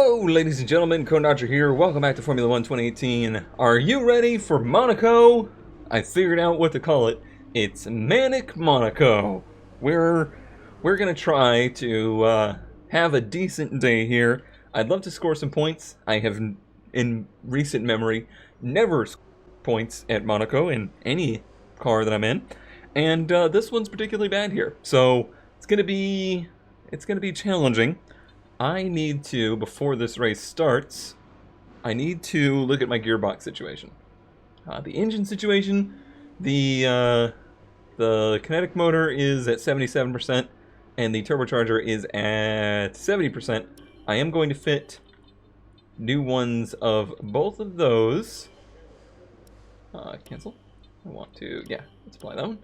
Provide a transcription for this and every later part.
Hello, ladies and gentlemen, Dodger here. Welcome back to Formula 1 2018. Are you ready for Monaco? I figured out what to call it. It's Manic Monaco. We're gonna try to have a decent day here. I'd love to score some points. I have, in recent memory, never scored points at Monaco in any car that I'm in, and this one's particularly bad here. So it's gonna be challenging. I need to, before this race starts, I need to look at my gearbox situation. The engine situation, the kinetic motor is at 77%, and the turbocharger is at 70%. I am going to fit new ones of both of those. Cancel. I want to, yeah, let's apply that one.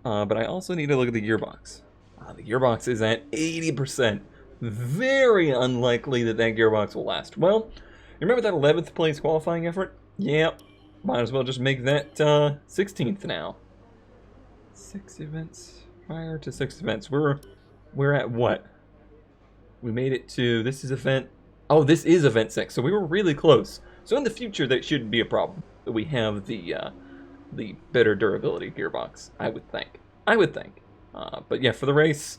But I also need to look at the gearbox. The gearbox is at 80%. Very unlikely that that gearbox will last. Well, you remember that 11th place qualifying effort? Yep. Might as well just make that 16th now. 6 events prior to 6 events. We're at what? We made it to, this is event, oh, this is event 6, so we were really close. So in the future that shouldn't be a problem. We have the better durability gearbox, I would think. But yeah, for the race,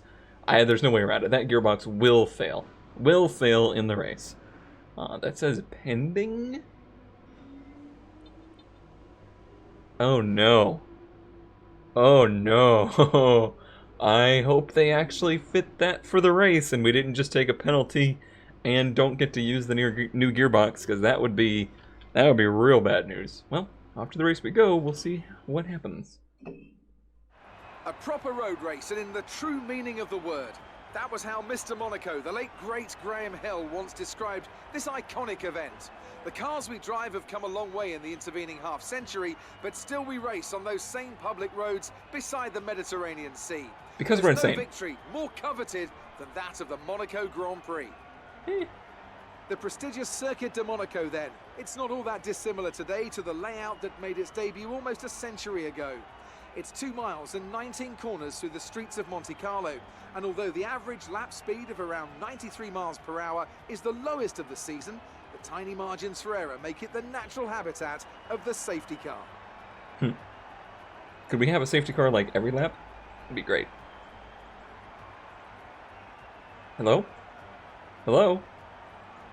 there's no way around it. That gearbox will fail. Will fail in the race. That says pending? Oh no. Oh no. I hope they actually fit that for the race and we didn't just take a penalty and don't get to use the new gearbox, because that would be real bad news. Well, after the race we go, we'll see what happens. A proper road race, and in the true meaning of the word. That was how Mr. Monaco, the late great Graham Hill, once described this iconic event. The cars we drive have come a long way in the intervening half-century, but still we race on those same public roads beside the Mediterranean Sea. Because we're insane. No victory more coveted than that of the Monaco Grand Prix. The prestigious Circuit de Monaco, then. It's not all that dissimilar today to the layout that made its debut almost a century ago. It's 2 miles and 19 corners through the streets of Monte Carlo, and although the average lap speed of around 93 miles per hour is the lowest of the season, the tiny margins for error make it the natural habitat of the safety car. Could we have a safety car like every lap? That'd be great. Hello? Hello?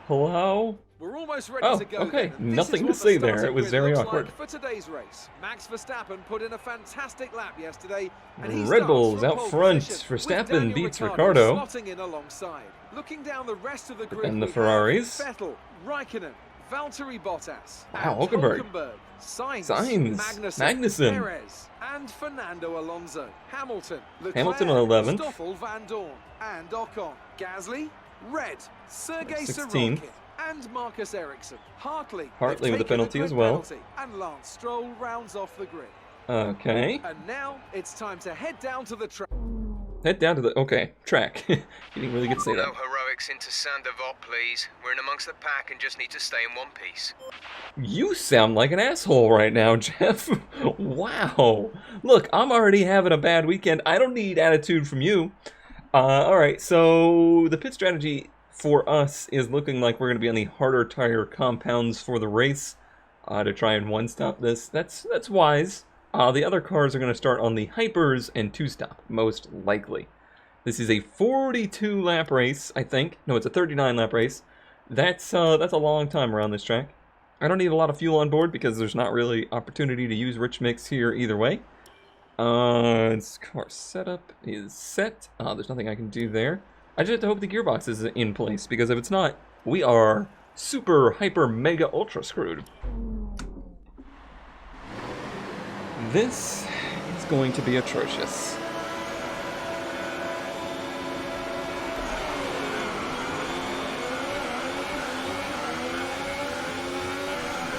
Hello? We're almost ready to go. Okay. Then, Nothing to say there. It was very awkward. Like for today's race, Max Verstappen put in a fantastic lap yesterday, and he Red Bull's out front. Verstappen beats Ricciardo. Slotting in alongside. Looking down the rest of the grid, And the Ferraris. Vettel, Raikkonen, Valtteri Bottas, Wow, and Hülkenberg. Sainz, Magnussen, Perez, and Fernando Alonso. Hamilton on 11th. Stoffel Van Dorn, and Ocon. Gasly, Red, Sergei 16th. Sorokin, and Marcus Ericsson. Hartley with a penalty as well. And Lance Stroll rounds off the grid. Okay. And now it's time to head down to the track. Head down to the, okay, track. You didn't really get to say that. No heroics into Sandoval, please. We're in amongst the pack and just need to stay in one piece. You sound like an asshole right now, Jeff. Wow. Look, I'm already having a bad weekend. I don't need attitude from you. Alright, so the pit strategy for us is looking like we're going to be on the harder tire compounds for the race to try and one-stop this. That's wise. The other cars are going to start on the hypers and two-stop, most likely. This is a 42-lap race, I think. No, it's a 39-lap race. That's a long time around this track. I don't need a lot of fuel on board because there's not really opportunity to use rich mix here either way. Car setup is set. There's nothing I can do there. I just have to hope the gearbox is in place, because if it's not, we are super, hyper, mega, ultra screwed. This is going to be atrocious.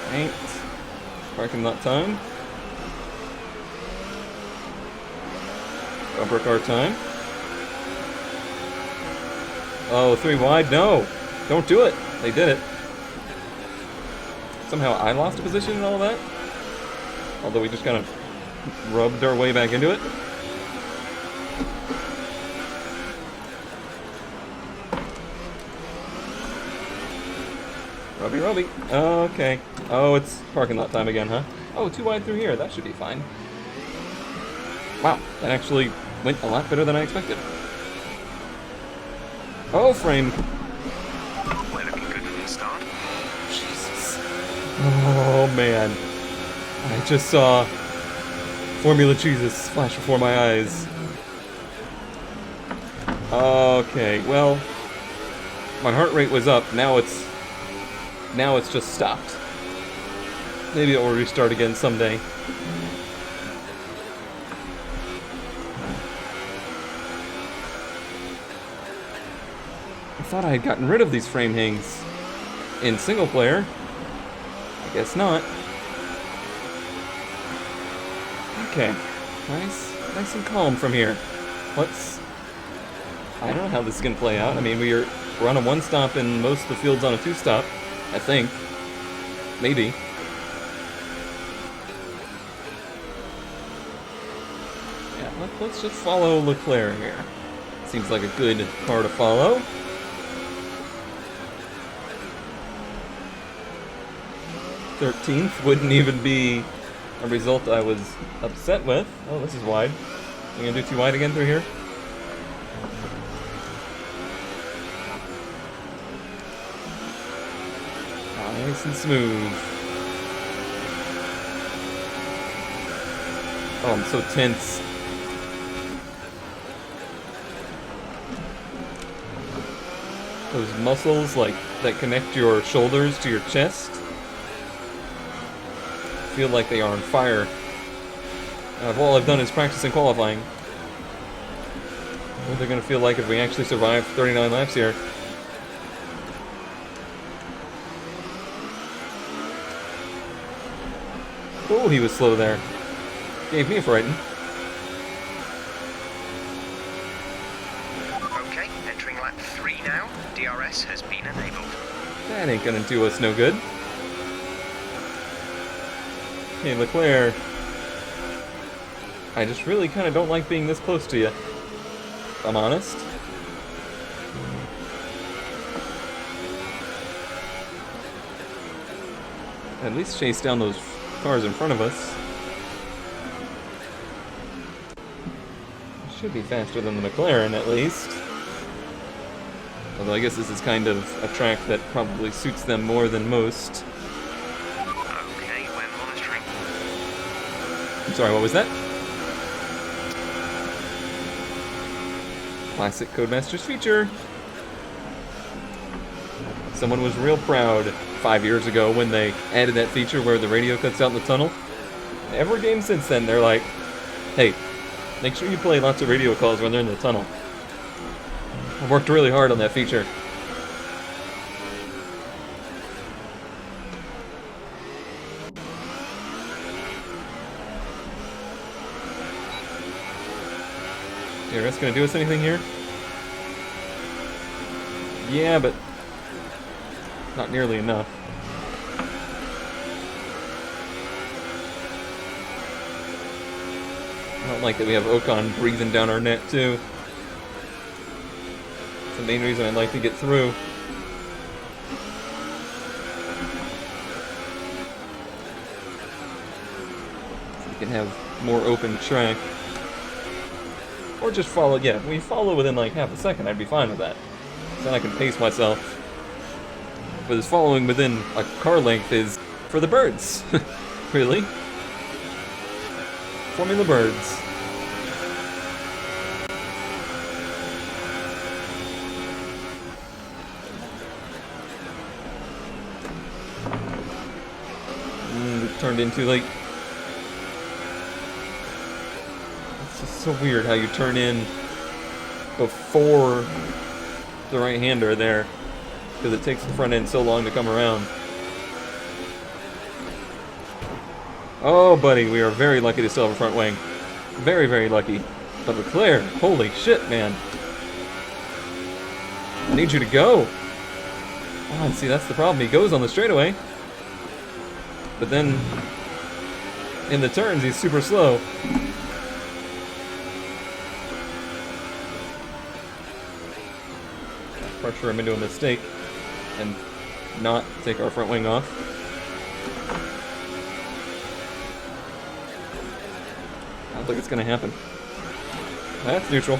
Right. Parking lot time. Bumper car time. Oh, 3 wide? No! Don't do it! They did it. Somehow I lost a position and all that. Although we just kind of rubbed our way back into it. Robbie, Robbie. Okay. Oh, it's parking lot time again, huh? Oh, too wide through here. That should be fine. Wow, that actually went a lot better than I expected. Oh, frame. We're looking good from the start. Jesus. Oh, man. I just saw Formula Jesus flash before my eyes. Okay, well, my heart rate was up. Now it's just stopped. Maybe it will restart again someday. I thought I had gotten rid of these frame hangs in single player. I guess not. Okay, nice and calm from here. I don't know how this is gonna play out. I mean, we're on a one-stop and most of the field's on a two-stop, I think. Maybe. Yeah, let's just follow Leclerc here. Seems like a good car to follow. '13th wouldn't even be a result I was upset with. Oh, this is wide. You gonna do too wide again through here? Nice and smooth. Oh, I'm so tense. Those muscles, like, that connect your shoulders to your chest, feel like they are on fire. All I've done is practice in qualifying. What they're gonna feel like if we actually survive 39 laps here. Oh, he was slow there. Gave me a frighten. Okay, entering lap 3 now. DRS has been enabled. That ain't gonna do us no good. Hey, Leclerc. I just really kind of don't like being this close to you. If I'm honest. At least chase down those cars in front of us. Should be faster than the McLaren, at least. Although I guess this is kind of a track that probably suits them more than most. Okay, we're monitoring. I'm sorry, what was that? Classic Codemasters feature. Someone was real proud 5 years ago when they added that feature where the radio cuts out in the tunnel. Every game since then, they're like, hey, make sure you play lots of radio calls when they're in the tunnel. I worked really hard on that feature. DRS gonna do us anything here? Yeah, but not nearly enough. I don't like that we have Ocon breathing down our neck, too. It's the main reason I'd like to get through. So we can have more open track. Or just follow, yeah, if we follow within like half a second, I'd be fine with that. So then I can pace myself. But this following within a car length is for the birds. Really? Formula birds. It turned into like... It's just so weird how you turn in before the right-hander there. Because it takes the front end so long to come around. Oh, buddy, we are very lucky to still have a front wing. Very, very lucky. But Leclerc, holy shit, man. I need you to go. Oh, and see, that's the problem. He goes on the straightaway. But then, in the turns, he's super slow. Pressure him into a mistake. And not take our front wing off. I don't think it's gonna happen. That's neutral.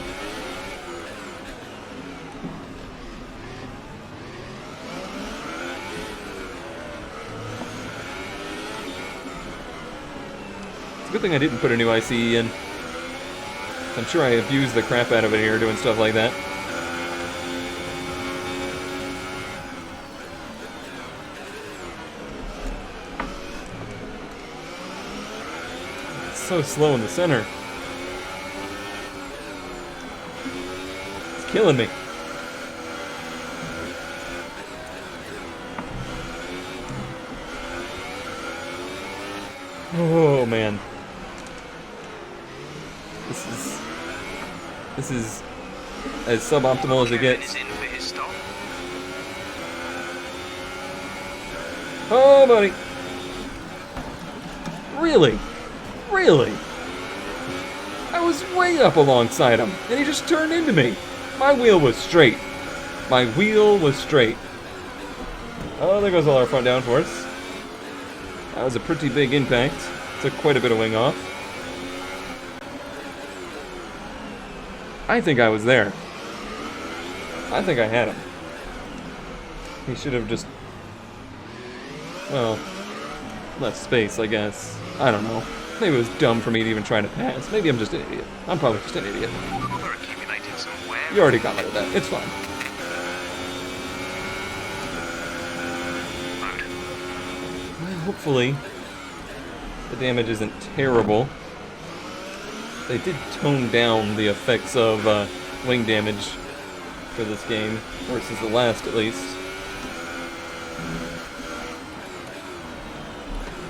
It's a good thing I didn't put a new ICE in. I'm sure I abused the crap out of it here doing stuff like that. It's so slow in the center. It's killing me. Oh man. This is as suboptimal as it gets. Oh, buddy. Really? Really? I was way up alongside him, and he just turned into me. My wheel was straight. My wheel was straight. Oh, there goes all our front downforce. That was a pretty big impact. Took quite a bit of wing off. I think I was there. I think I had him. He should have just... well, left space, I guess. I don't know. Maybe it was dumb for me to even try to pass. Maybe I'm just an idiot. I'm probably just an idiot. We're accumulating some wear. You already got with that. It's fine. Well, hopefully the damage isn't terrible. They did tone down the effects of wing damage for this game, versus the last at least.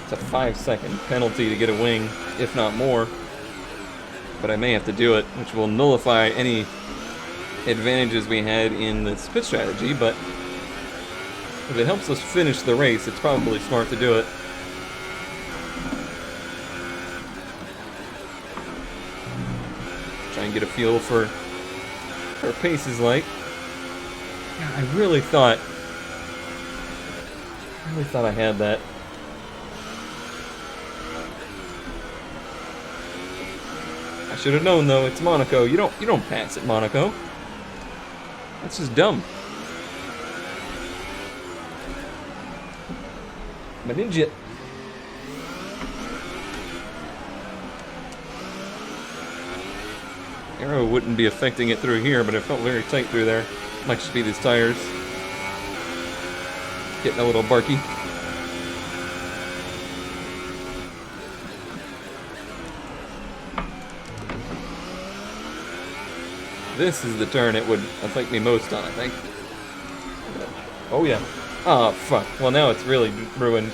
It's a 5-second penalty to get a wing, if not more. But I may have to do it, which will nullify any advantages we had in the pit strategy, but if it helps us finish the race, it's probably smart to do it. Try and get a feel for what our pace is like. Yeah, I really thought I had that. I should have known though. It's Monaco. You don't pass at Monaco. That's just dumb. I'm an idiot. Arrow wouldn't be affecting it through here, but it felt very tight through there. Might just be these tires. Getting a little barky. This is the turn it would affect me most on, I think. Oh yeah. Oh fuck. Well, now it's really ruined.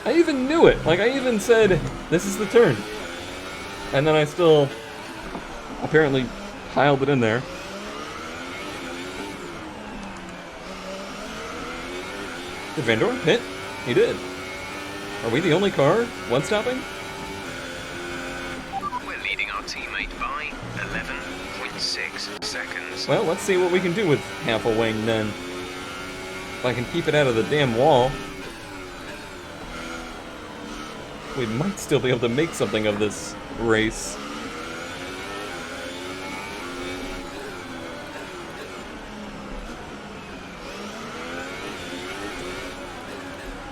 I even knew it. Like, I even said, this is the turn. And then I still apparently piled it in there. Did Van Dorn pit? He did. Are we the only car one-stopping? We're leading our teammate by 11.6 seconds. Well, let's see what we can do with half a wing then. If I can keep it out of the damn wall, we might still be able to make something of this race.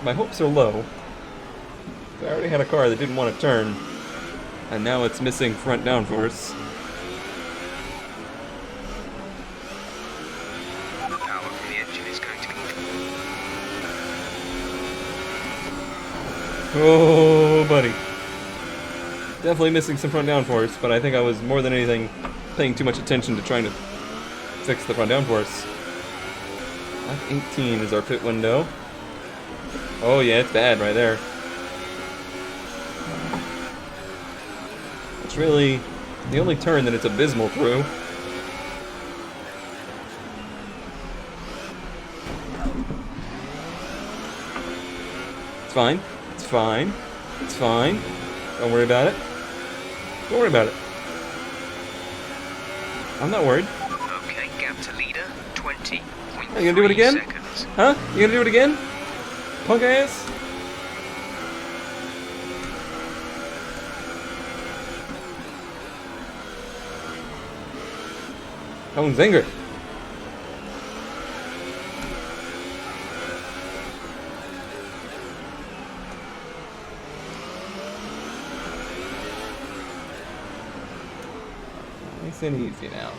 My hopes are low. I already had a car that didn't want to turn, and now it's missing front downforce. Power from the engine is going to be... Oh, buddy. Definitely missing some front downforce, but I think I was more than anything paying too much attention to trying to fix the front downforce. Lap 18 is our pit window. Oh yeah, it's bad right there. It's really the only turn that it's abysmal through. It's fine. It's fine. It's fine. Don't worry about it. Don't worry about it. I'm not worried. Okay, gap to leader, 20.3 Are you gonna do it again? seconds. tires. Huh? You gonna do it again? Punk ass? Cone's angry. Nice and easy now.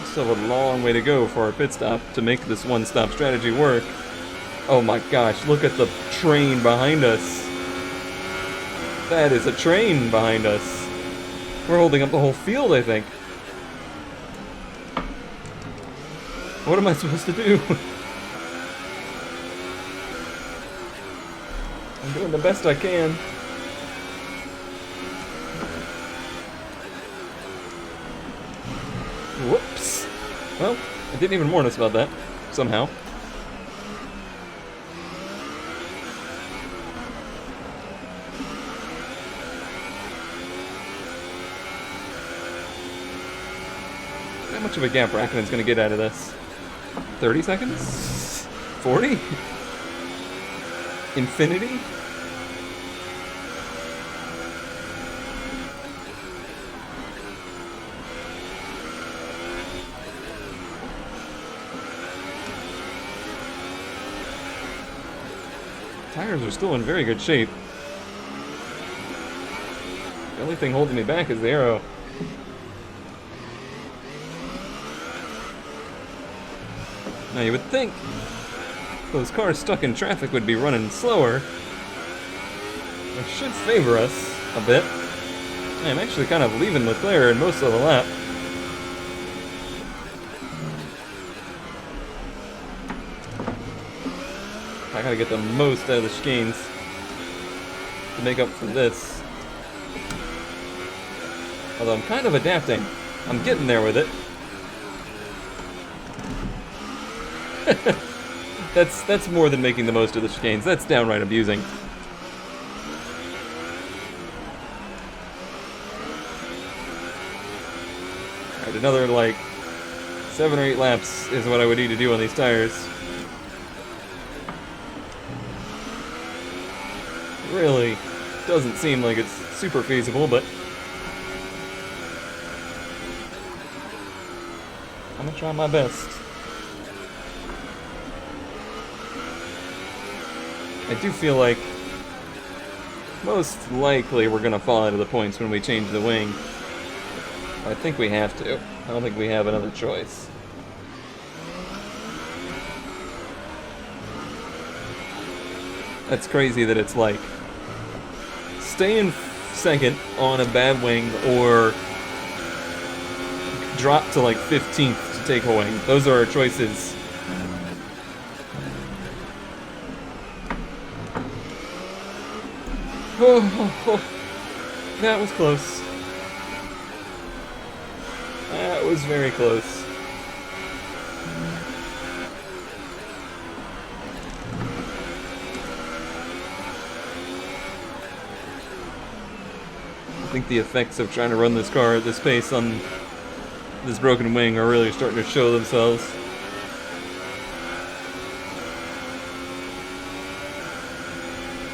Still have a long way to go for our pit stop to make this one-stop strategy work. Oh my gosh, look at the train behind us. That is a train behind us. We're holding up the whole field, I think. What am I supposed to do? I'm doing the best I can. Whoops. Well, it didn't even warn us about that, somehow. How much of a gap Rakkonen's gonna get out of this? 30 seconds? 40? Infinity? Tires are still in very good shape. The only thing holding me back is the arrow. Now you would think those cars stuck in traffic would be running slower, which should favor us a bit. I'm actually kind of leaving Leclerc in most of the lap. I gotta get the most out of the chicanes to make up for this. Although I'm kind of adapting. I'm getting there with it. That's more than making the most of the chicanes. That's downright abusing. Alright, another like 7 or 8 laps is what I would need to do on these tires. Really doesn't seem like it's super feasible, but I'm gonna try my best. I do feel like most likely we're gonna fall out of the points when we change the wing. I think we have to. I don't think we have another choice. That's crazy that it's like stay in second on a bad wing or drop to like 15th to take a wing. Those are our choices. Oh, that was close. That was very close. I think the effects of trying to run this car at this pace on this broken wing are really starting to show themselves.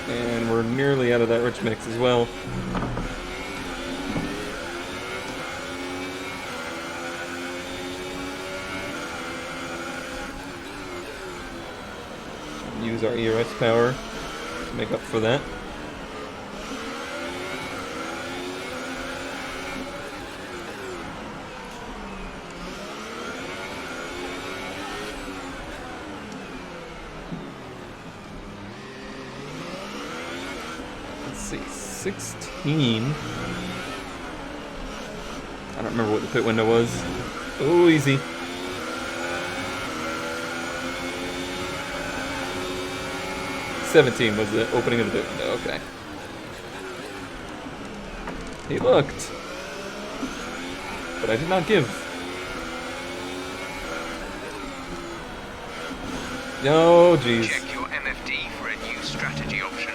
And we're nearly out of that rich mix as well. Use our ERS power to make up for that. Let's see, 16. I don't remember what the pit window was. Oh, easy. $17 was the opening of the pit window, okay. He looked. But I did not give. Oh, jeez. Check your MFD for a new strategy option.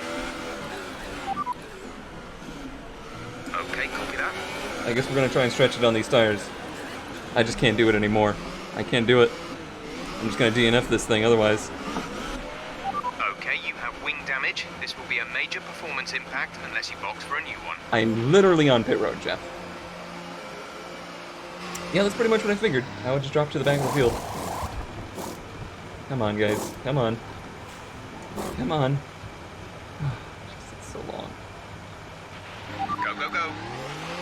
Okay, copy that. I guess we're gonna try and stretch it on these tires. I just can't do it anymore. I can't do it. I'm just gonna DNF this thing otherwise. Okay, you have wing damage. This will be a major performance impact unless you box for a new one. I'm literally on pit road, Jeff. Yeah, that's pretty much what I figured. I would just drop to the back of the field. Come on, guys. Come on. Come on. Just, it's so long. Go, go, go.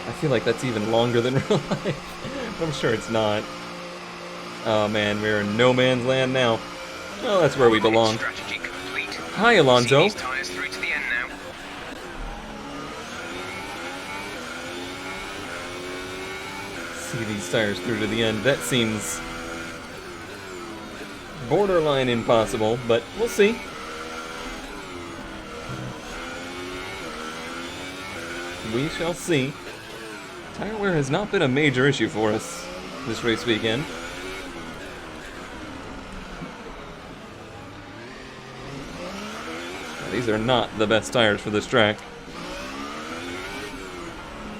I feel like that's even longer than real life. I'm sure it's not. Oh man, we're in no man's land now. Well, that's where we belong. Strategy complete. Hi, Alonso. See these tires through to the end now. See these tires through to the end. That seems borderline impossible, but we'll see. We shall see. Tire wear has not been a major issue for us this race weekend. These are not the best tires for this track.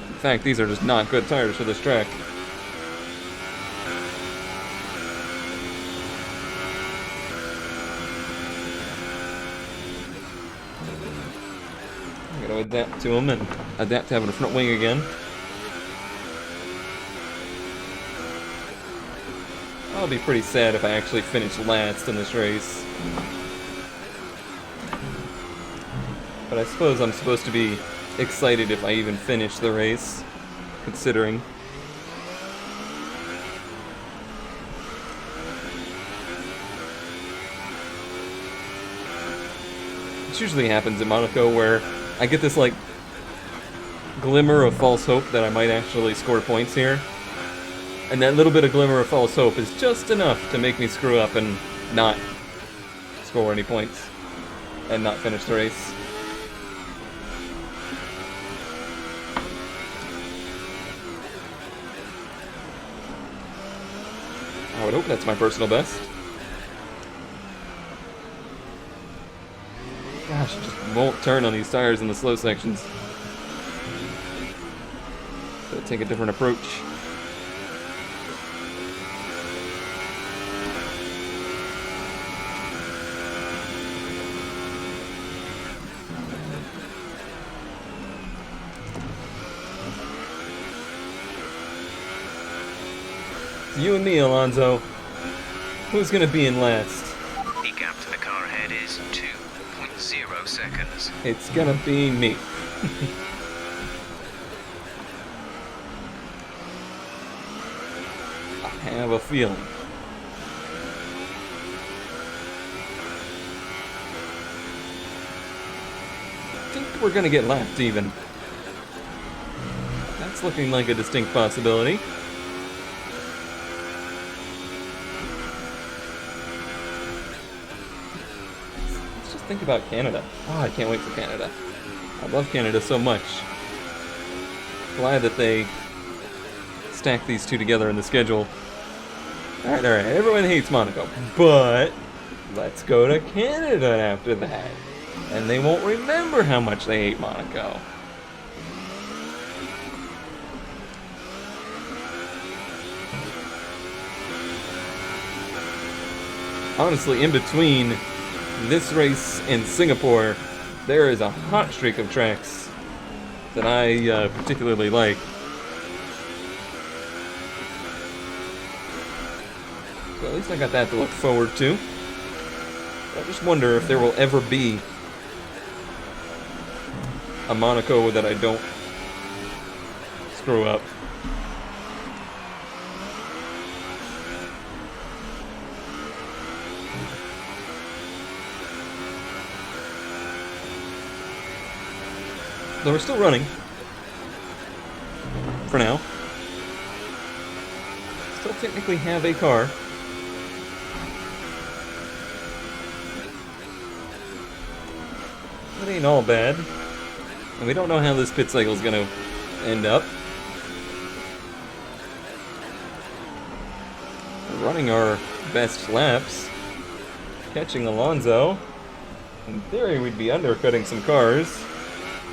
In fact, these are just not good tires for this track. I'm gonna adapt to them and adapt to having a front wing again. I'll be pretty sad if I actually finish last in this race. But I suppose I'm supposed to be excited if I even finish the race, considering. This usually happens in Monaco where I get this like glimmer of false hope that I might actually score points here. And that little bit of glimmer of false hope is just enough to make me screw up and not score any points and not finish the race. I would hope that's my personal best. Gosh, it just won't turn on these tires in the slow sections. Gotta take a different approach. It's you and me, Alonso. Who's gonna be in last? The gap to the car ahead is 2.0 seconds. It's gonna be me. I have a feeling. I think we're gonna get lapped even. That's looking like a distinct possibility. Think about Canada. Oh, I can't wait for Canada. I love Canada so much. Glad that they stacked these two together in the schedule. Alright, everyone hates Monaco, but let's go to Canada after that. And they won't remember how much they hate Monaco. Honestly, in between this race in Singapore, there is a hot streak of tracks that I particularly like. So at least I got that to look forward to. I just wonder if there will ever be a Monaco that I don't screw up. Though we're still running. For now. Still technically have a car. It ain't all bad. And we don't know how this pit cycle is going to end up. We're running our best laps. Catching Alonso. In theory, we'd be undercutting some cars.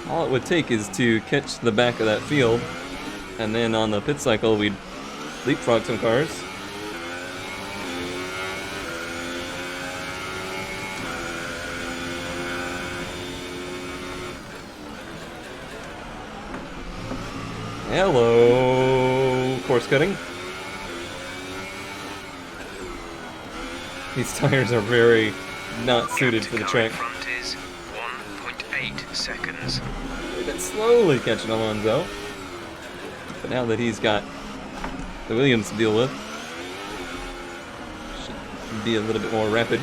All it would take is to catch the back of that field, and then on the pit cycle we'd leapfrog some cars. Hello, course cutting. These tires are very not suited for the track. Front is 1.8 seconds. They've been slowly catching Alonso, but now that he's got the Williams to deal with, should be a little bit more rapid.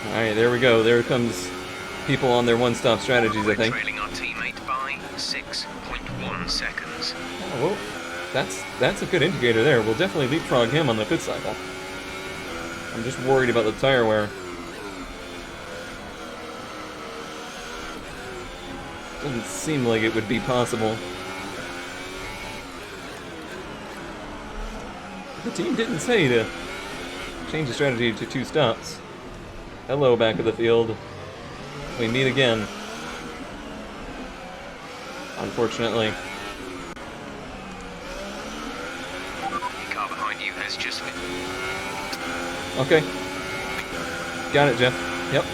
All right, there we go. There comes people on their one-stop strategies, I think. Trailing our teammate by 6.1 seconds. Oh, well, that's a good indicator there. We'll definitely leapfrog him on the pit cycle. I'm just worried about the tire wear. Doesn't seem like it would be possible. The team didn't say to change the strategy to 2 stops. Hello, back of the field. We meet again. Unfortunately. The car behind you has just been... Okay. Got it, Jeff. Yep.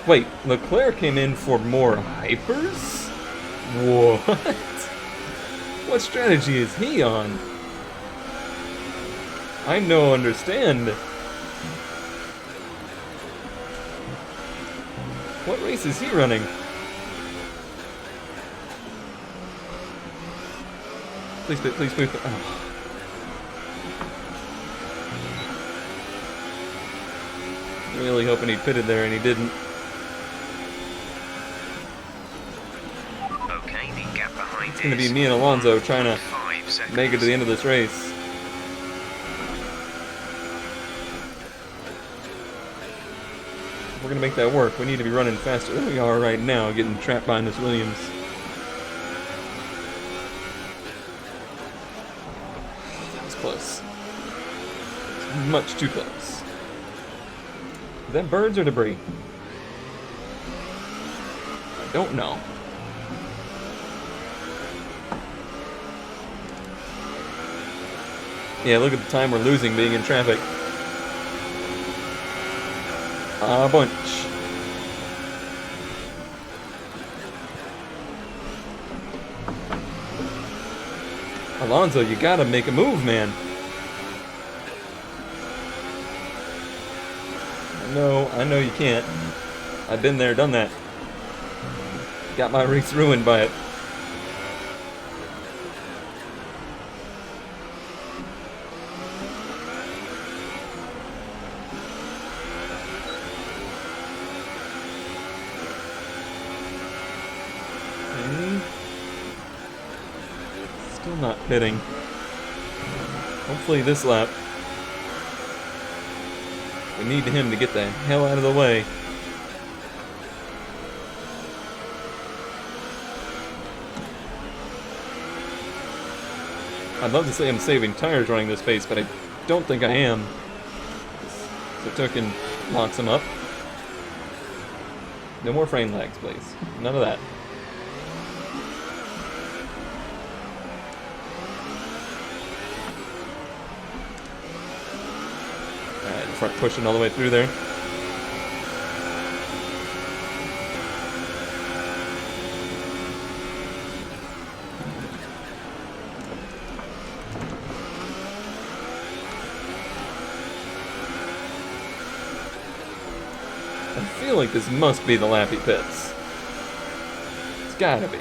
Wait, Leclerc came in for more hypers? What? What strategy is he on? I no understand. What race is he running? Please, please, please. Oh. Really hoping he pitted there, and he didn't. Okay, the gap behind It's going to be me and Alonso trying to make it to the end of this race. We're going to make that work. We need to be running faster than we are right now, getting trapped behind this Williams. That was close. It's much too close. Is that birds or debris? I don't know. Yeah, look at the time we're losing being in traffic. A bunch. Alonso, you gotta make a move, man. I know you can't. I've been there, done that. Got my race ruined by it. Okay. Still not pitting. Hopefully this lap. We need him to get the hell out of the way. I'd love to say I'm saving tires running this pace, but I don't think I am. So Token locks him up. No more frame lags, please. None of that. Alright, the front pushing all the way through there. I feel like this must be the Lappy Pits. It's gotta be.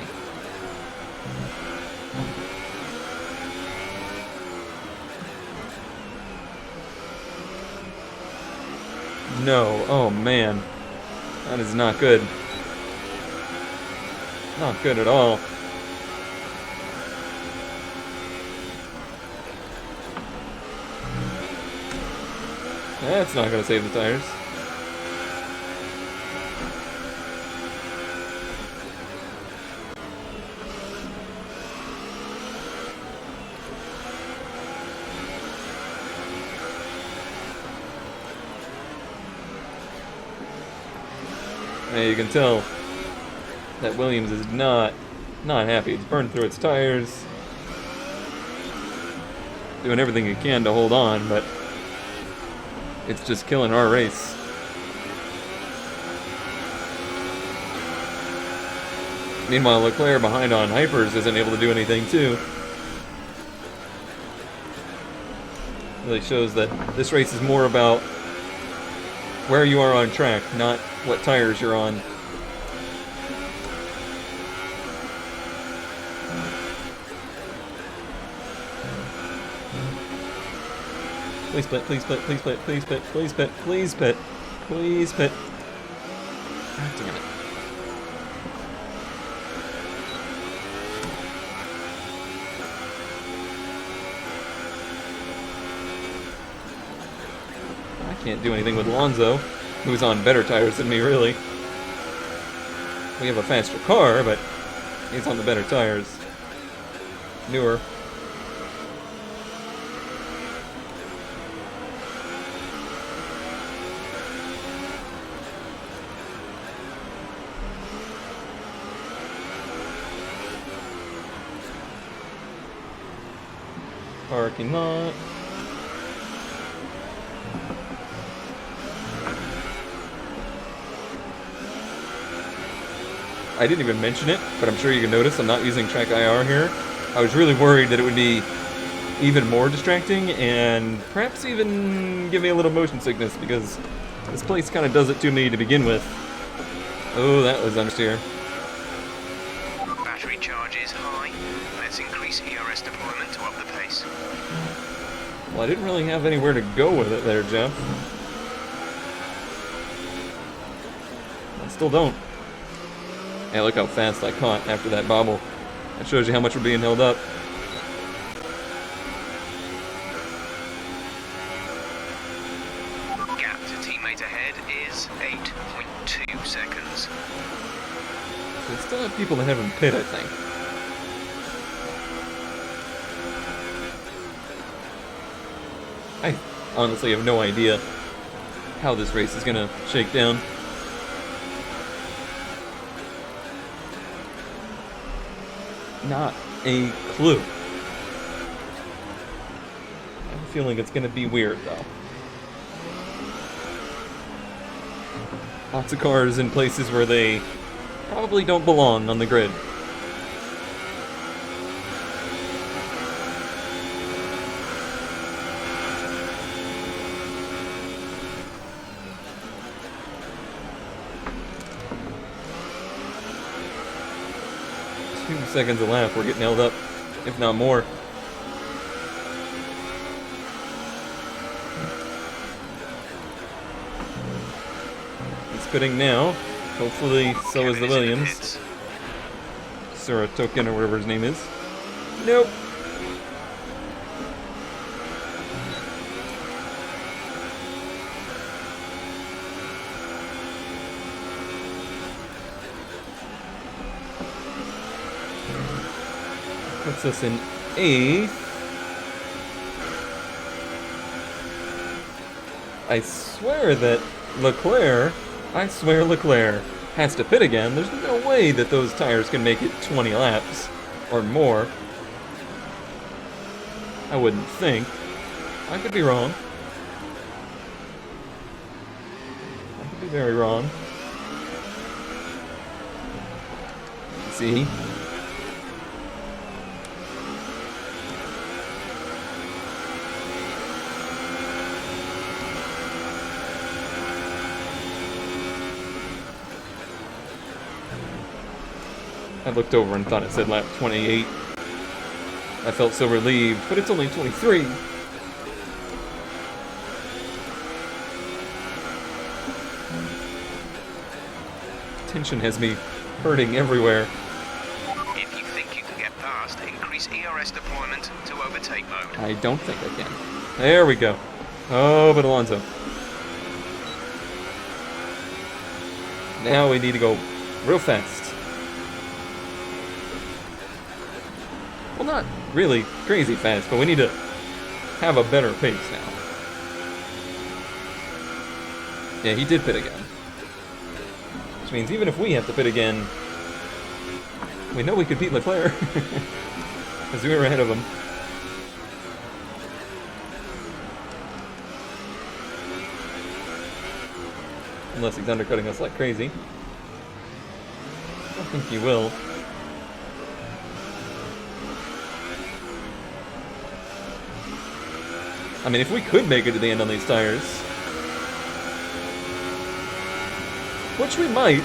No, oh man. That is not good. Not good at all. That's not gonna save the tires. Hey, you can tell that Williams is not not happy. It's burned through its tires. Doing everything it can to hold on, but it's just killing our race. Meanwhile, Leclerc behind on hypers isn't able to do anything too. Really shows that this race is more about where you are on track, not what tires you're on. Please pit, please pit, please pit, please pit, please pit, please pit, please pit. God damn it. I can't do anything with Alonso, who's on better tires than me, really. We have a faster car, but he's on the better tires. Newer. Parking lot. I didn't even mention it, but I'm sure you can notice I'm not using track IR here. I was really worried that it would be even more distracting and perhaps even give me a little motion sickness because this place kind of does it to me to begin with. Oh, that was understeer. Battery charge is high. Let's increase ERS deployment to up the pace. Well, I didn't really have anywhere to go with it there, Jeff. I still don't. Hey, look how fast I caught after that bobble. That shows you how much we're being held up. Gap to teammate ahead is 8.2 seconds. We still have people that haven't pit, I think. I honestly have no idea how this race is gonna shake down. Not a clue. I have a feeling it's gonna be weird, though. Lots of cars in places where they probably don't belong on the grid. Seconds a lap, we're getting held up, if not more. It's pitting now. Hopefully, so is the Williams. Sarah Token, or whatever his name is. Nope. Puts us in 8th. I swear Leclerc has to pit again. There's no way that those tires can make it 20 laps or more. I wouldn't think. I could be wrong. I could be very wrong. See? I looked over and thought it said lap 28. I felt so relieved, but it's only 23. Tension has me hurting everywhere. If you think you can get past, increase ERS deployment to overtake mode. I don't think I can. There we go. Oh, but Alonso. Now we need to go real fast. Well, not really crazy fast, but we need to have a better pace now. Yeah, he did pit again. Which means even if we have to pit again, We know we could beat Leclerc. Because we were ahead of him. Unless he's undercutting us like crazy. I don't think he will. I mean, if we could make it to the end on these tires, which we might,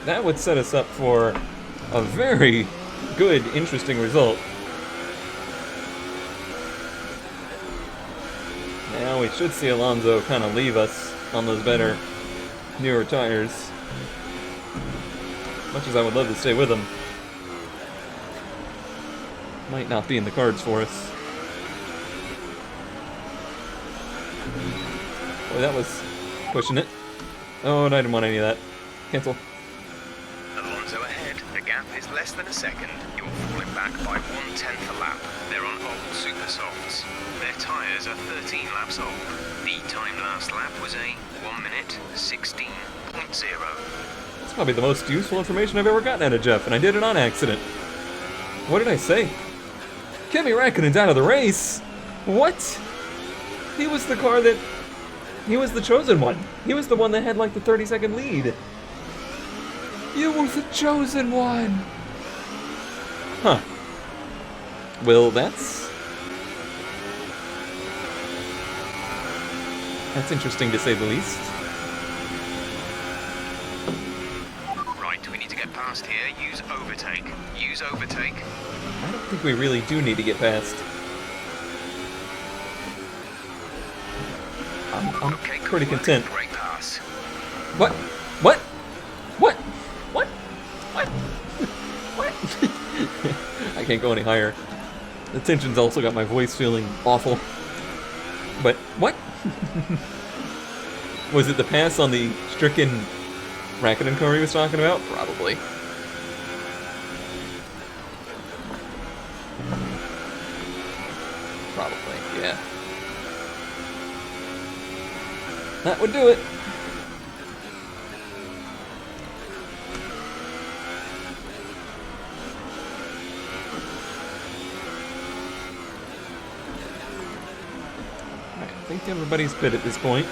that would set us up for a very good, interesting result. Now we should see Alonso kind of leave us on those better, newer tires. Much as I would love to stay with him, might not be in the cards for us. Boy, that was pushing it. Oh, and I didn't want any of that. Cancel. Alonso ahead. The gap is less than a second. You're falling back by 1/10 a lap. They're on old super softs. Their tyres are 13 laps old. The time last lap was a 1 minute 16.0. That's probably the most useful information I've ever gotten out of Jeff, and I did it on accident. What did I say? Kimi Räikkönen's out of the race? What? He was the car that... He was the chosen one. He was the one that had like the 30-second lead. You were the chosen one! Huh. Well, that's interesting to say the least. Right, we need to get past here. Use overtake. Use overtake. I don't think we really do need to get past. I'm Okay, pretty good work. content. Great pass. What? What? What? What? What? What? I can't go any higher. The tension's also got my voice feeling awful. But what? Was it the pass on the stricken Räikkönen car he was talking about? Probably. Probably, yeah. That would do it. I think everybody's pit at this point.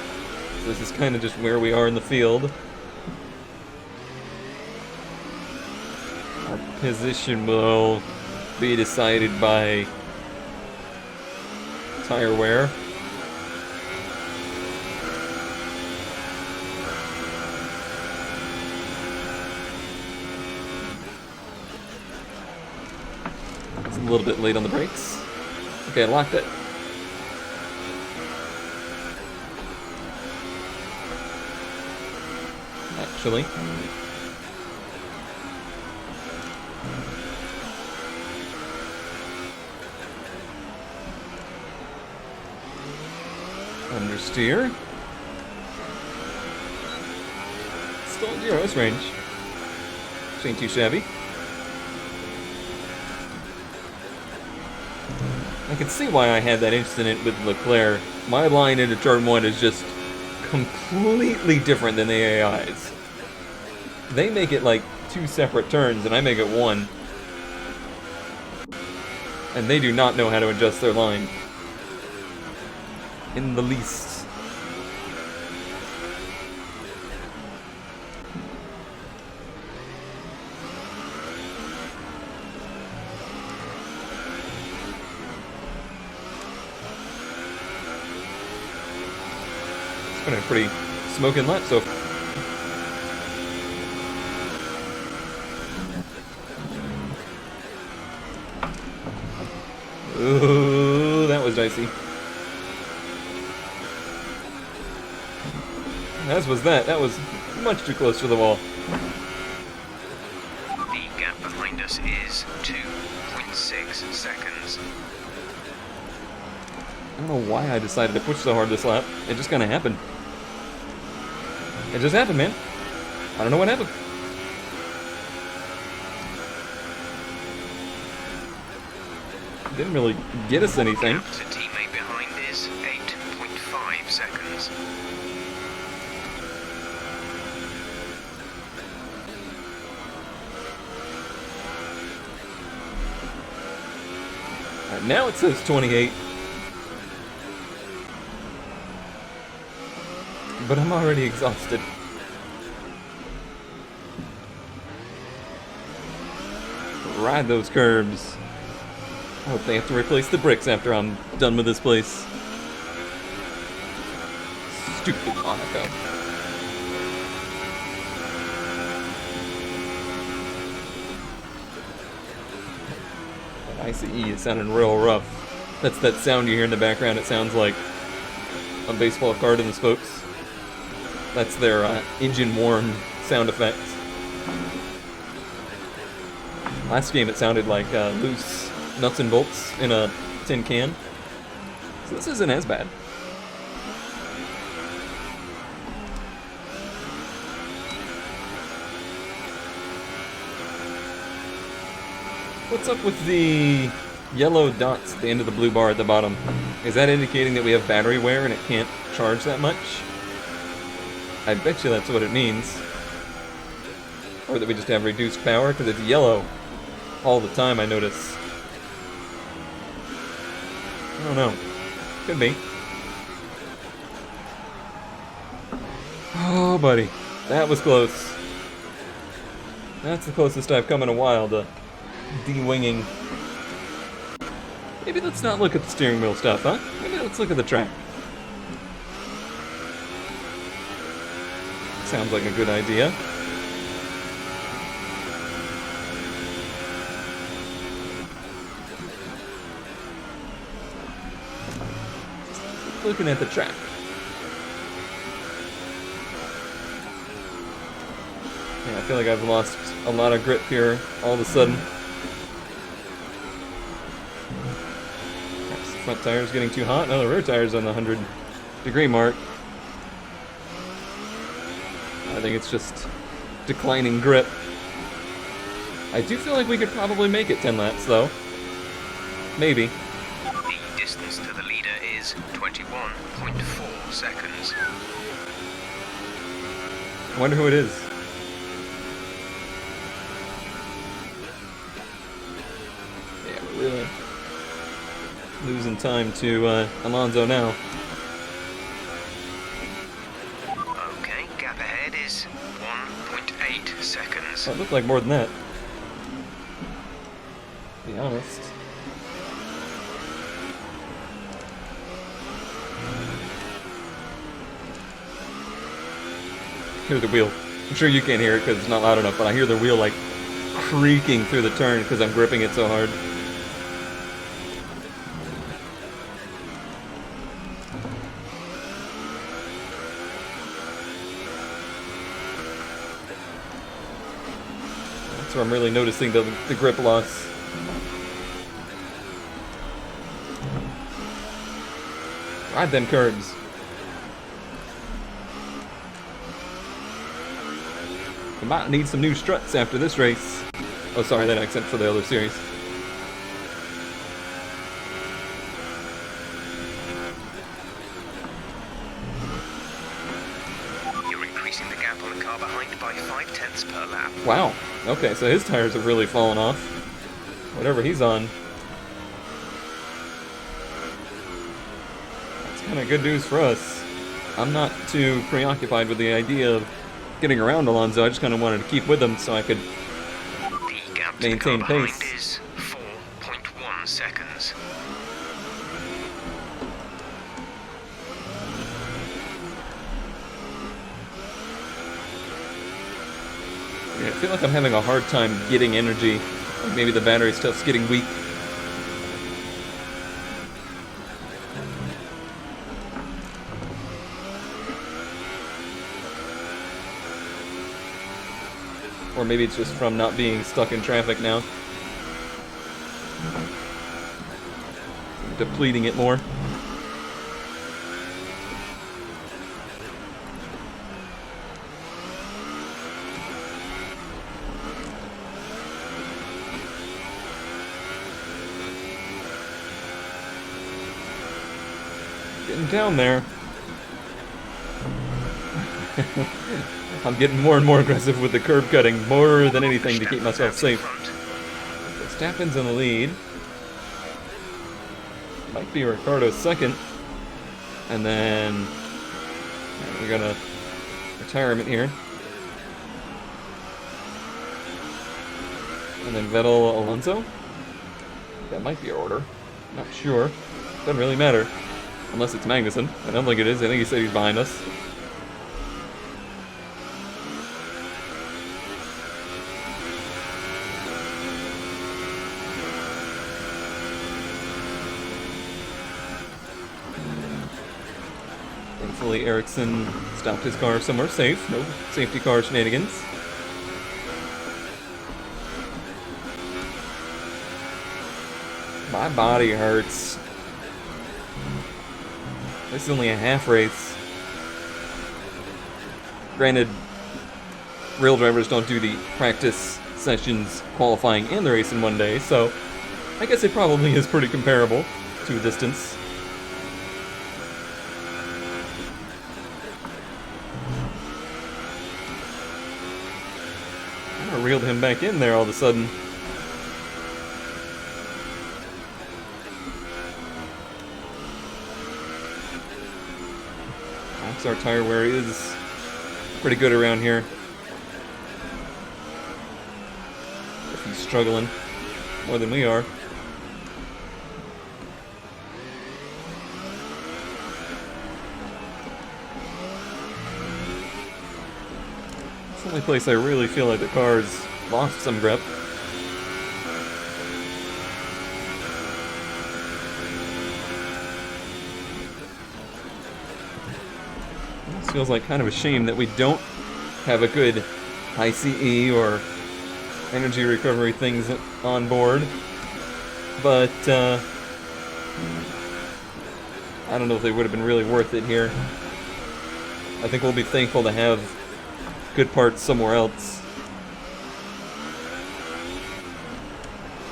So this is kind of just where we are in the field. Our position will be decided by tire wear. It's a little bit late on the brakes. Okay, I locked it. Actually. Understeer. Still in DRS range. Which ain't too shabby. I can see why I had that incident with Leclerc. My line into turn 1 is just completely different than the AI's. They make it like 2 separate turns, and I make it 1. And they do not know how to adjust their line. In the least. It's been a pretty smoking lap so far. Ooh, that was dicey. As was that. That was much too close to the wall. The gap behind us is 2.6 seconds. I don't know why I decided to push so hard this lap. It just kind of happened. It just happened, man. I don't know what happened. Didn't really get us anything. Gap to teammate behind is 8.5 seconds. Alright, now it says 28. But I'm already exhausted. Ride those curbs. I hope they have to replace the bricks after I'm done with this place. Stupid Monaco. ICE is sounding real rough. That's that sound you hear in the background. It sounds like a baseball card in the spokes. That's their engine warm sound effect. Last game it sounded like loose nuts and bolts in a tin can. So this isn't as bad. What's up with the yellow dots at the end of the blue bar at the bottom? Is that indicating that we have battery wear and it can't charge that much? I bet you that's what it means. Or that we just have reduced power, because it's yellow all the time, I notice. I don't know. Could be. Oh, buddy. That was close. That's the closest I've come in a while to de-winging. Maybe let's not look at the steering wheel stuff, huh? Maybe let's look at the track. Sounds like a good idea. Looking at the track. Yeah, I feel like I've lost a lot of grip here all of a sudden. Perhaps the front tire's getting too hot. No, the rear tire's on the 100-degree mark. I think it's just declining grip. I do feel like we could probably make it 10 laps, though. Maybe. The distance to the leader is 21.4 seconds. I wonder who it is. Yeah, we're really losing time to Alonso now. Okay, gap ahead is 1.8 seconds. Oh, it looked like more than that. To be honest. Hear the wheel. I'm sure you can't hear it because it's not loud enough, but I hear the wheel like creaking through the turn because I'm gripping it so hard. That's where I'm really noticing the grip loss. Ride them curbs. We might need some new struts after this race. Oh, sorry, that accent for the other series. You're increasing the gap on the car behind by 0.5 per lap. Wow. Okay, so his tires have really fallen off. Whatever he's on. That's kind of good news for us. I'm not too preoccupied with the idea of getting around Alonso. I just kind of wanted to keep with him so I could The gap to maintain the car behind pace. is 4.1 seconds. Yeah, I feel like I'm having a hard time getting energy. Like maybe the battery stuff's getting weak. Or maybe it's just from not being stuck in traffic now. Depleting it more. Getting down there. I'm getting more and more aggressive with the curb cutting, more than anything to keep myself safe. Verstappen's in the lead. Might be Ricardo's second. And then we got a retirement here. And then Vettel, Alonso. That might be our order. Not sure. Doesn't really matter. Unless it's Magnussen. I don't think it is. I think he said he's behind us. Thankfully, Ericsson stopped his car somewhere safe. No safety car shenanigans. My body hurts. This is only a half race. Granted, real drivers don't do the practice sessions, qualifying, and the race in one day, so I guess it probably is pretty comparable to a distance. I reeled him back in there all of a sudden. Our tire wear is pretty good around here. If he's struggling more than we are. It's the only place I really feel like the car's lost some grip. Feels like kind of a shame that we don't have a good ICE or energy recovery things on board, but I don't know if they would have been really worth it here. I think we'll be thankful to have good parts somewhere else.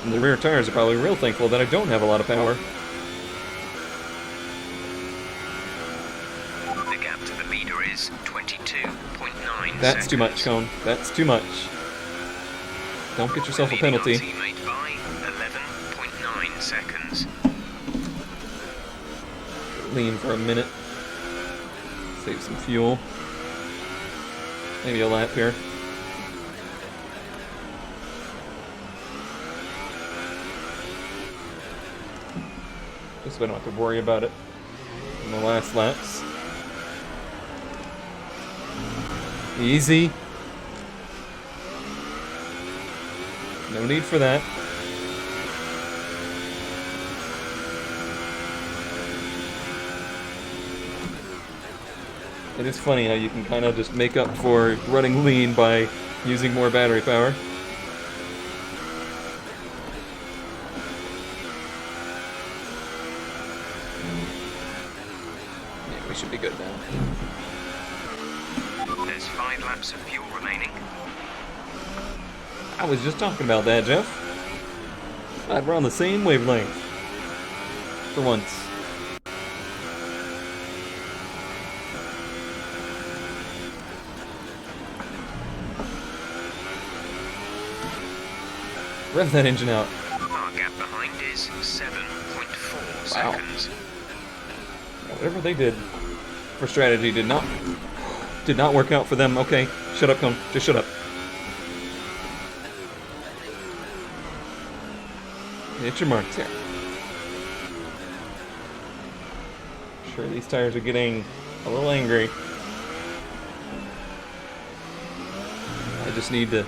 And the rear tires are probably real thankful that I don't have a lot of power. Is 22.9 That's too much, Cone. That's too much. Don't get yourself a penalty. Teammate by 11.9 seconds. Lean for a minute. Save some fuel. Maybe a lap here. Just so I don't have to worry about it in the last laps. Easy. No need for that. It is funny how you can kind of just make up for running lean by using more battery power. Yeah, we should be good now. There's 5 laps of fuel remaining. I was just talking about that, Jeff. Glad we're on the same wavelength. For once. Rev that engine out. Our gap behind is 7.4 seconds. Whatever they did for strategy did not work out for them. Okay, shut up, Cone. Just shut up. Hit your marks here. Sure, these tires are getting a little angry. I just need to...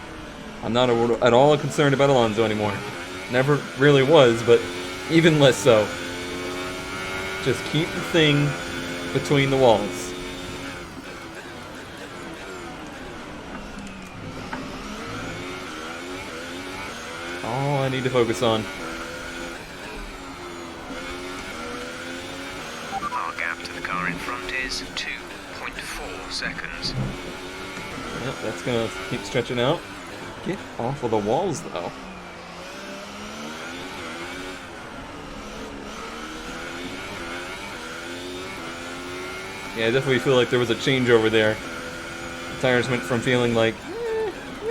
I'm not at all concerned about Alonso anymore. Never really was, but even less so. Just keep the thing between the walls. All I need to focus on. Our gap to the car in front is 2.4 seconds. Yep, that's gonna keep stretching out. Get off of the walls, though. Yeah, I definitely feel like there was a changeover there. The tires went from feeling like,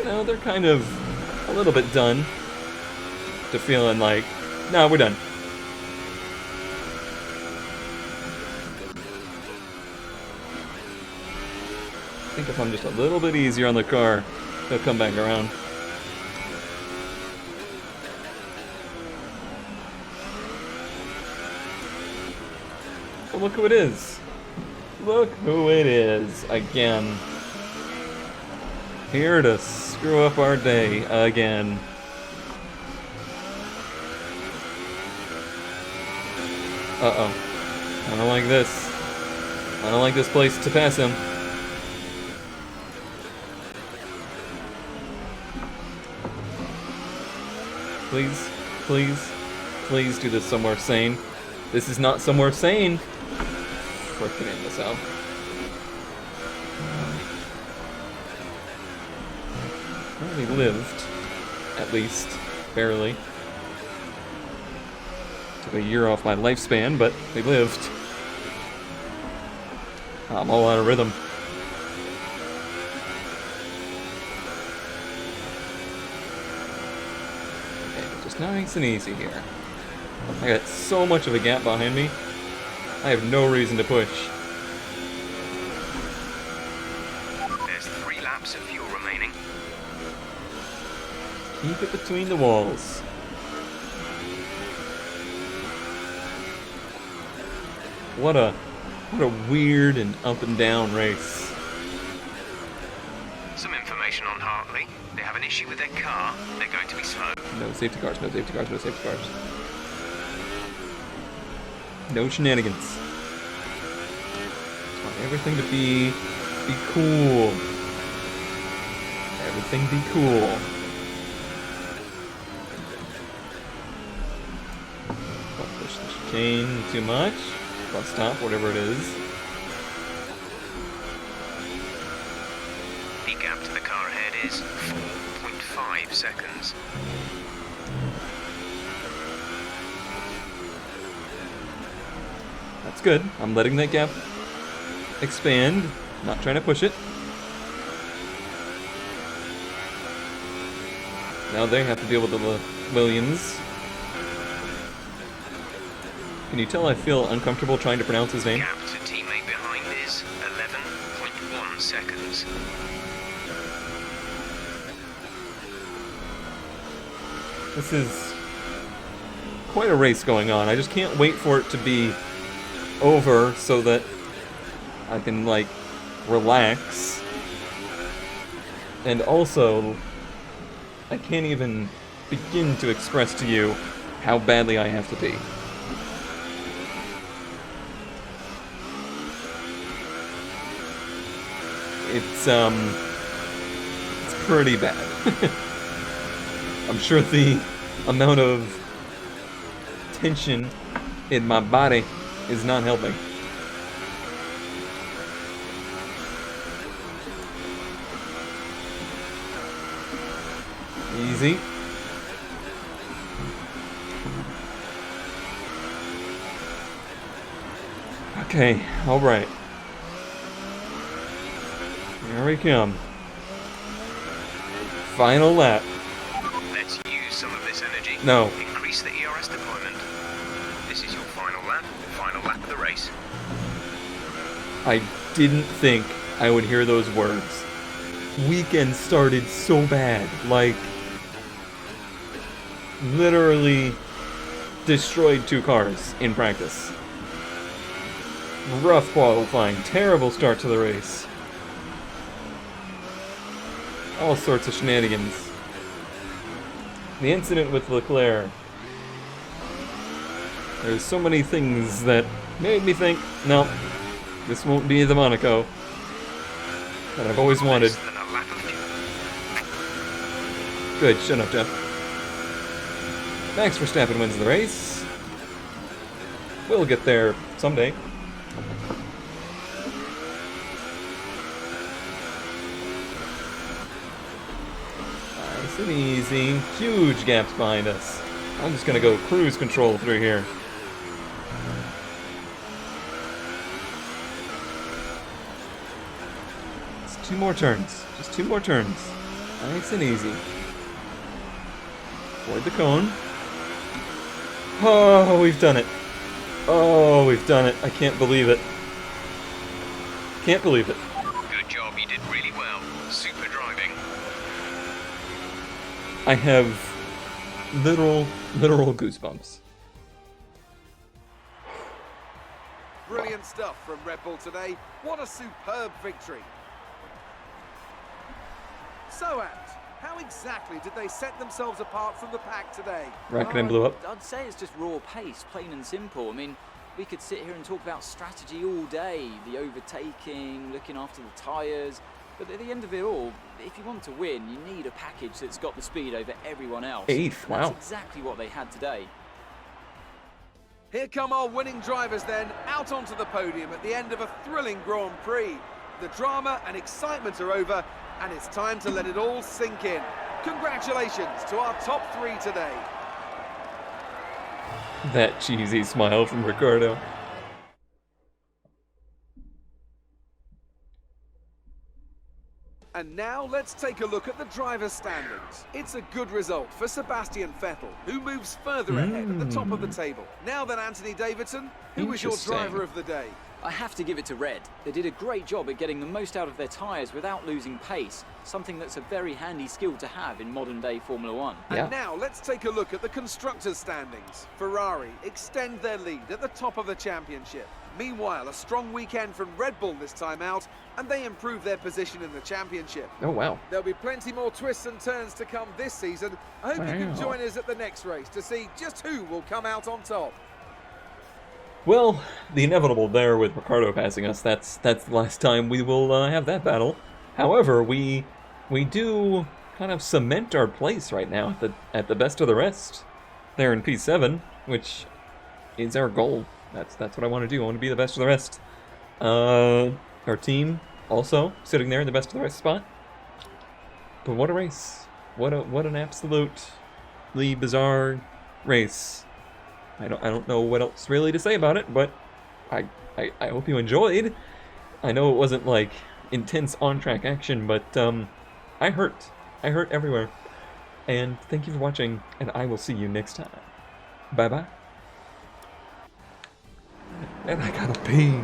they're kind of a little bit done, to feeling like, nah, we're done. think if I'm just a little bit easier on the car, he'll come back around. Oh, look who it is. Look who it is, again. Here to screw up our day, again. Uh-oh. I don't like this. I don't like this place to pass him. Please, please, please do this somewhere sane. This is not somewhere sane. Frickin' end this out. Well, we lived. At least. Barely. Took a year off my lifespan, but we lived. I'm all out of rhythm. Okay, just nice and easy here. I got so much of a gap behind me. I have no reason to push. There's 3 laps of fuel remaining. Keep it between the walls. What a weird and up and down race. Some information on Hartley. They have an issue with their car. They're going to be slow. No safety cars, no safety cars, no safety cars. No shenanigans. Just want everything to be cool. Everything be cool. Don't push the chicane too much. Bus stop, whatever it is. The gap to the car ahead is 4.5 seconds. That's good. I'm letting that gap expand, not trying to push it. Now they have to deal with the Williams. Can you tell I feel uncomfortable trying to pronounce his name? Gap to teammate behind is 11.1 seconds. This is quite a race going on. I just can't wait for it to be over so that I can, like, relax. And also, I can't even begin to express to you how badly I have to pee. It's pretty bad. I'm sure the amount of tension in my body is not helping. Easy. Okay, alright. Here we come. Final lap. Let's use some of this energy. No. Increase the ERS deployment. This is your final lap of the race. I didn't think I would hear those words. Weekend started so bad. Like, literally destroyed 2 cars in practice. Rough qualifying. Terrible start to the race. All sorts of shenanigans. The incident with Leclerc. There's so many things that made me think, no, this won't be the Monaco that I've always wanted. Less than a lap of fuel. Good, shut up, Jeff. Max Verstappen wins the race. We'll get there someday. Nice and easy. Huge gaps behind us. I'm just gonna go cruise control through here. Just 2 more turns. Just 2 more turns. Nice and easy. Avoid the cone. Oh, we've done it. Oh, we've done it. I can't believe it. Can't believe it. Good job, you did Really well. Super driving. I have literal goosebumps. Brilliant stuff from Red Bull today. What a superb victory. So, Ant, how exactly did they set themselves apart from the pack today? Raikkonen blew up. I'd say it's just raw pace, plain and simple. I mean, we could sit here and talk about strategy all day, the overtaking, looking after the tyres. But at the end of it all, if you want to win, you need a package that's got the speed over everyone else. Eighth, wow. That's exactly what they had today. Here come our winning drivers then, out onto the podium at the end of a thrilling Grand Prix. The drama and excitement are over, and it's time to let it all sink in. Congratulations to our top three today. That cheesy smile from Ricardo. And now let's take a look at the driver's standings. It's a good result for Sebastian Vettel, who moves further ahead at the top of the table. Now then, Anthony Davidson, who was your Interesting. driver of the day? I have to give it to Red. They did a great job at getting the most out of their tyres without losing pace, something that's a very handy skill to have in modern-day Formula One. Yeah. And now let's take a look at the constructors' standings. Ferrari extend their lead at the top of the championship. Meanwhile, a strong weekend from Red Bull this time out, and they improve their position in the championship. Oh, wow. There'll be plenty more twists and turns to come this season. I hope you can Wow. join us at the next race to see just who will come out on top. Well, the inevitable there with Ricardo passing us, that's the last time we will have that battle. However, we do kind of cement our place right now at the best of the rest there in P7, which is our goal. That's what I want to do. I want to be the best of the rest. Our team also sitting there in the best of the rest spot. But what a race. What an absolutely bizarre race. I don't know what else really to say about it, but I hope you enjoyed. I know it wasn't like intense on-track action, but I hurt everywhere. And thank you for watching, and I will see you next time. Bye bye. And I gotta pee.